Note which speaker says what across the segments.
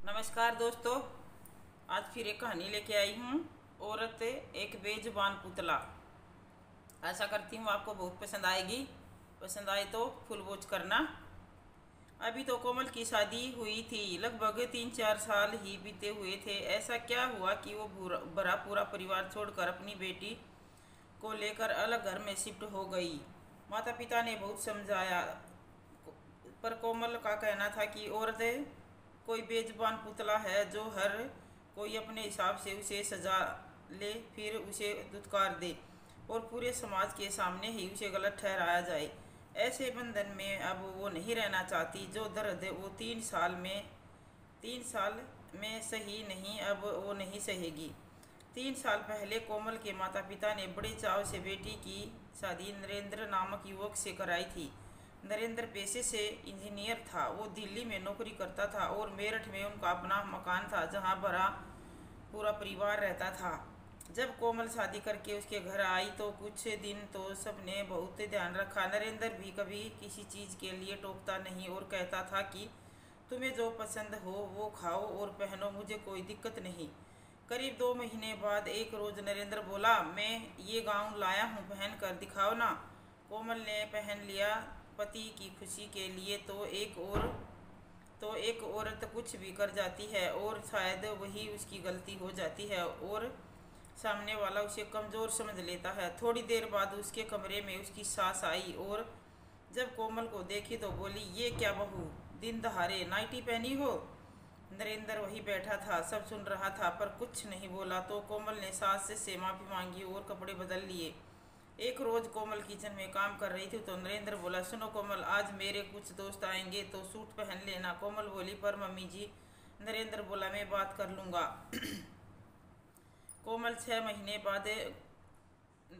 Speaker 1: नमस्कार दोस्तों, आज फिर एक कहानी लेके आई हूँ। औरत एक बेजुबान पुतला। आशा करती हूँ आपको बहुत पसंद आएगी। पसंद आए तो फुल वॉच करना। अभी तो कोमल की शादी हुई थी, लगभग 3-4 साल ही बीते हुए थे। ऐसा क्या हुआ कि वो पूरा परिवार छोड़कर अपनी बेटी को लेकर अलग घर में शिफ्ट हो गई। माता पिता ने बहुत समझाया, पर कोमल का कहना था कि औरत कोई बेजुबान पुतला है जो हर कोई अपने हिसाब से उसे सजा ले, फिर उसे दुत्कार दे और पूरे समाज के सामने ही उसे गलत ठहराया जाए। ऐसे बंधन में अब वो नहीं रहना चाहती। जो दर्द वो 3 साल में सही नहीं, अब वो नहीं सहेगी। 3 साल पहले कोमल के माता पिता ने बड़े चाव से बेटी की शादी नरेंद्र नामक युवक से कराई थी। नरेंद्र पेशे से इंजीनियर था। वो दिल्ली में नौकरी करता था और मेरठ में उनका अपना मकान था जहां भरा पूरा परिवार रहता था। जब कोमल शादी करके उसके घर आई तो कुछ दिन तो सबने बहुत ध्यान रखा। नरेंद्र भी कभी किसी चीज़ के लिए टोकता नहीं और कहता था कि तुम्हें जो पसंद हो वो खाओ और पहनो, मुझे कोई दिक्कत नहीं। करीब 2 महीने बाद एक रोज़ नरेंद्र बोला, मैं ये गाउन लाया हूँ, पहन कर दिखाओ ना। कोमल ने पहन लिया। पति की खुशी के लिए तो एक औरत कुछ भी कर जाती है, और शायद वही उसकी गलती हो जाती है और सामने वाला उसे कमज़ोर समझ लेता है। थोड़ी देर बाद उसके कमरे में उसकी सास आई और जब कोमल को देखी तो बोली, ये क्या बहू, दिन दहाड़े नाइटी पहनी हो। नरेंद्र वही बैठा था, सब सुन रहा था पर कुछ नहीं बोला। तो कोमल ने सास से माफ़ी मांगी और कपड़े बदल लिए। एक रोज़ कोमल किचन में काम कर रही थी तो नरेंद्र बोला, सुनो कोमल, आज मेरे कुछ दोस्त आएंगे तो सूट पहन लेना। कोमल बोली, पर मम्मी जी। नरेंद्र बोला, मैं बात कर लूँगा।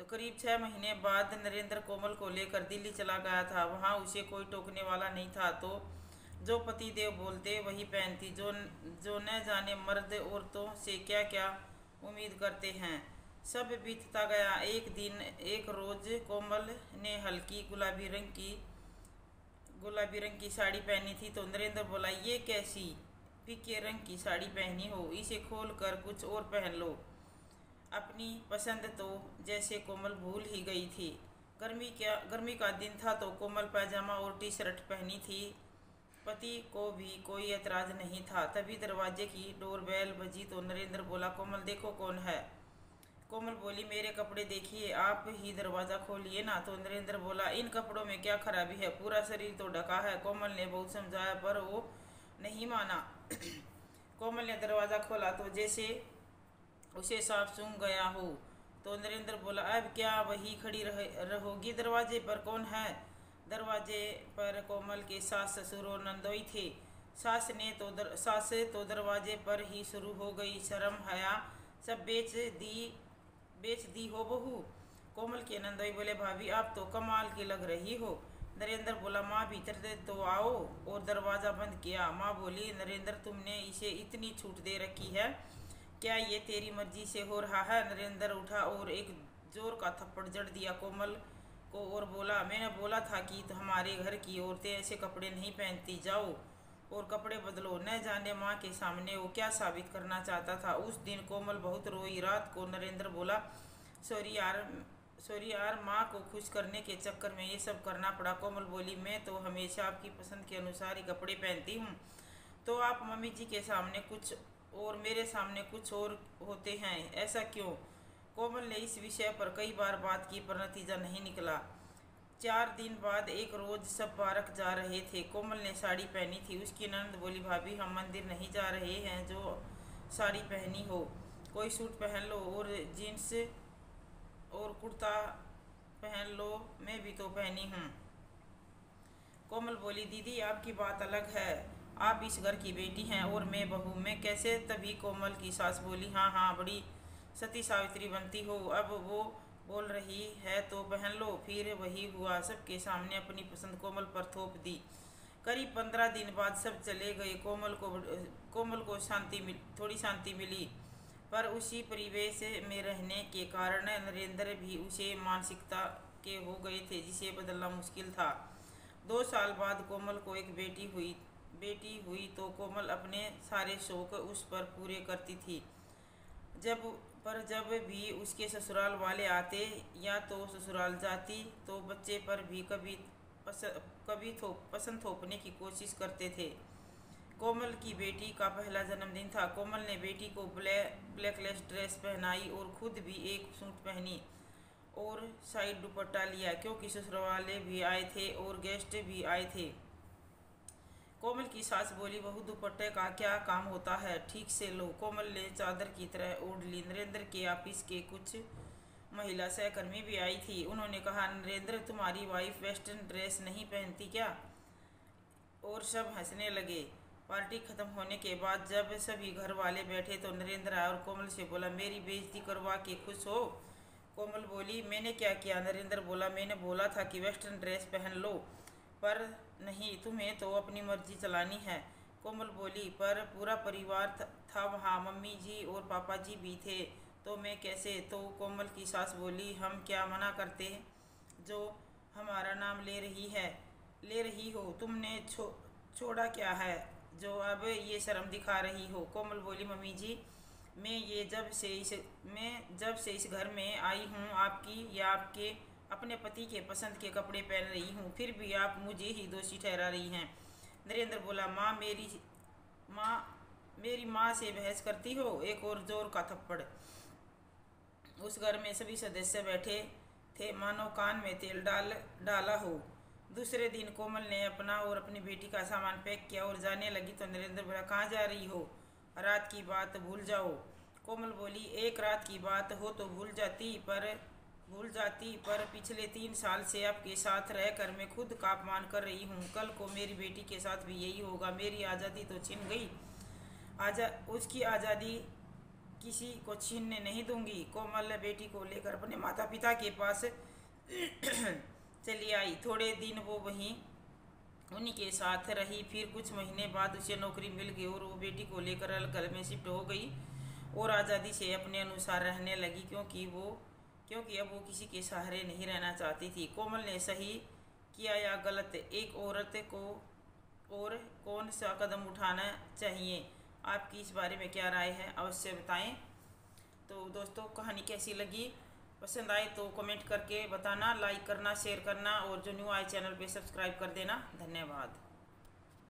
Speaker 1: करीब 6 महीने बाद नरेंद्र कोमल को लेकर दिल्ली चला गया था। वहाँ उसे कोई टोकने वाला नहीं था, तो जो पति देव बोलते वही पहनती। जो न जाने मर्द औरतों से क्या क्या उम्मीद करते हैं। सब बीतता गया। एक रोज कोमल ने हल्की गुलाबी रंग की साड़ी पहनी थी तो नरेंद्र बोला, ये कैसी फीके रंग की साड़ी पहनी हो, इसे खोल कर कुछ और पहन लो। अपनी पसंद तो जैसे कोमल भूल ही गई थी। गर्मी का दिन था तो कोमल पैजामा और टी शर्ट पहनी थी। पति को भी कोई एतराज नहीं था। तभी दरवाजे की डोरबेल बजी तो नरेंद्र बोला, कोमल देखो कौन है। कोमल बोली, मेरे कपड़े देखिए, आप ही दरवाज़ा खोलिए ना। तो नरेंद्र बोला, इन कपड़ों में क्या खराबी है, पूरा शरीर तो ढका है। कोमल ने बहुत समझाया पर वो नहीं माना। कोमल ने दरवाज़ा खोला तो जैसे उसे सांप सूंघ गया हो। तो नरेंद्र बोला, अब क्या वही खड़ी रहोगी दरवाजे पर, कौन है। दरवाजे पर कोमल के सास ससुर और नंदोई थे। सास तो दरवाजे पर ही शुरू हो गई, शर्म हया सब बेच दी हो बहू। कोमल के नंदोई बोले, भाभी आप तो कमाल की लग रही हो। नरेंद्र बोला, माँ भीतर तो आओ, और दरवाज़ा बंद किया। माँ बोली, नरेंद्र तुमने इसे इतनी छूट दे रखी है, क्या ये तेरी मर्जी से हो रहा है। नरेंद्र उठा और एक जोर का थप्पड़ जड़ दिया कोमल को और बोला, मैंने बोला था कि हमारे घर की औरतें ऐसे कपड़े नहीं पहनती, जाओ और कपड़े बदलो। न जाने माँ के सामने वो क्या साबित करना चाहता था। उस दिन कोमल बहुत रोई। रात को नरेंद्र बोला, सॉरी यार, माँ को खुश करने के चक्कर में ये सब करना पड़ा। कोमल बोली, मैं तो हमेशा आपकी पसंद के अनुसार ही कपड़े पहनती हूँ, तो आप मम्मी जी के सामने कुछ और मेरे सामने कुछ और होते हैं, ऐसा क्यों। कोमल ने इस विषय पर कई बार बात की पर नतीजा नहीं निकला। 4 दिन बाद एक रोज सब पार्क जा रहे थे। कोमल ने साड़ी पहनी थी। उसकी ननद बोली, भाभी हम मंदिर नहीं जा रहे हैं जो साड़ी पहनी हो, कोई सूट पहन लो और जीन्स और कुर्ता पहन लो, मैं भी तो पहनी हूँ। कोमल बोली, दीदी आपकी बात अलग है, आप इस घर की बेटी हैं और मैं बहू, मैं कैसे। तभी कोमल की सास बोली, हाँ हाँ, बड़ी सती सावित्री बनती हो, अब वो बोल रही है तो पहन लो। फिर वही हुआ, सबके सामने अपनी पसंद कोमल पर थोप दी। करीब 15 दिन बाद सब चले गए। कोमल को थोड़ी शांति मिली, पर उसी परिवेश में रहने के कारण नरेंद्र भी उसे मानसिकता के हो गए थे जिसे बदलना मुश्किल था। 2 साल बाद कोमल को एक बेटी हुई। बेटी हुई तो कोमल अपने सारे शौक उस पर पूरे करती थी। जब भी उसके ससुराल वाले आते या तो ससुराल जाती तो बच्चे पर भी कभी पसंद थोपने की कोशिश करते थे। कोमल की बेटी का पहला जन्मदिन था। कोमल ने बेटी को ब्लैकलेस ड्रेस पहनाई और खुद भी एक सूट पहनी और साइड दुपट्टा लिया, क्योंकि ससुराल वाले भी आए थे और गेस्ट भी आए थे। कोमल की सास बोली, बहू दुपट्टे का क्या काम होता है, ठीक से लो। कोमल ने चादर की तरह ओढ़ ली। नरेंद्र के ऑफिस के कुछ महिला सहकर्मी भी आई थी। उन्होंने कहा, नरेंद्र, तुम्हारी वाइफ वेस्टर्न ड्रेस नहीं पहनती क्या? और सब हंसने लगे। पार्टी खत्म होने के बाद जब सभी घर वाले बैठे तो नरेंद्र आया और कोमल से बोला, मेरी बेइज्जती करवा के खुश हो? कोमल बोली, मैंने क्या किया? नरेंद्र बोला, मैंने बोला था कि वेस्टर्न ड्रेस पहन लो, पर नहीं, तुम्हें तो अपनी मर्जी चलानी है। कोमल बोली, पर पूरा परिवार था वहाँ, मम्मी जी और पापा जी भी थे, तो मैं कैसे? तो कोमल की सास बोली, हम क्या मना करते जो हमारा नाम ले रही हो? तुमने छोड़ा क्या है जो अब ये शर्म दिखा रही हो? कोमल बोली, मम्मी जी, मैं जब से इस घर में आई हूँ आपकी या आपके अपने पति के पसंद के कपड़े पहन रही हूँ, फिर भी आप मुझे ही दोषी ठहरा रही हैं। नरेंद्र बोला, मेरी माँ से बहस करती हो? एक और जोर का थप्पड़। उस घर में सभी सदस्य बैठे थे मानो कान में तेल डाला हो। दूसरे दिन कोमल ने अपना और अपनी बेटी का सामान पैक किया और जाने लगी तो नरेंद्र बोला, कहाँ जा रही हो? रात की बात भूल जाओ। कोमल बोली, एक रात की बात हो तो भूल जाती, पर पिछले 3 साल से आपके साथ रहकर मैं खुद का अपमान कर रही हूँ। कल को मेरी बेटी के साथ भी यही होगा। मेरी आज़ादी तो छिन गई, उसकी आज़ादी किसी को छीनने नहीं दूंगी। कोमल बेटी को लेकर अपने माता पिता के पास चली आई। थोड़े दिन वो वहीं उन्हीं के साथ रही। फिर कुछ महीने बाद उसे नौकरी मिल गई और वो बेटी को लेकर अलग घर में शिफ्ट हो गई और आज़ादी से अपने अनुसार रहने लगी, क्योंकि अब वो किसी के सहारे नहीं रहना चाहती थी। कोमल ने सही किया या गलत, एक औरत को और कौन सा कदम उठाना चाहिए? आपकी इस बारे में क्या राय है, अवश्य बताएं। तो दोस्तों, कहानी कैसी लगी? पसंद आए तो कमेंट करके बताना, लाइक करना, शेयर करना और जो न्यू आए चैनल पे सब्सक्राइब कर देना। धन्यवाद।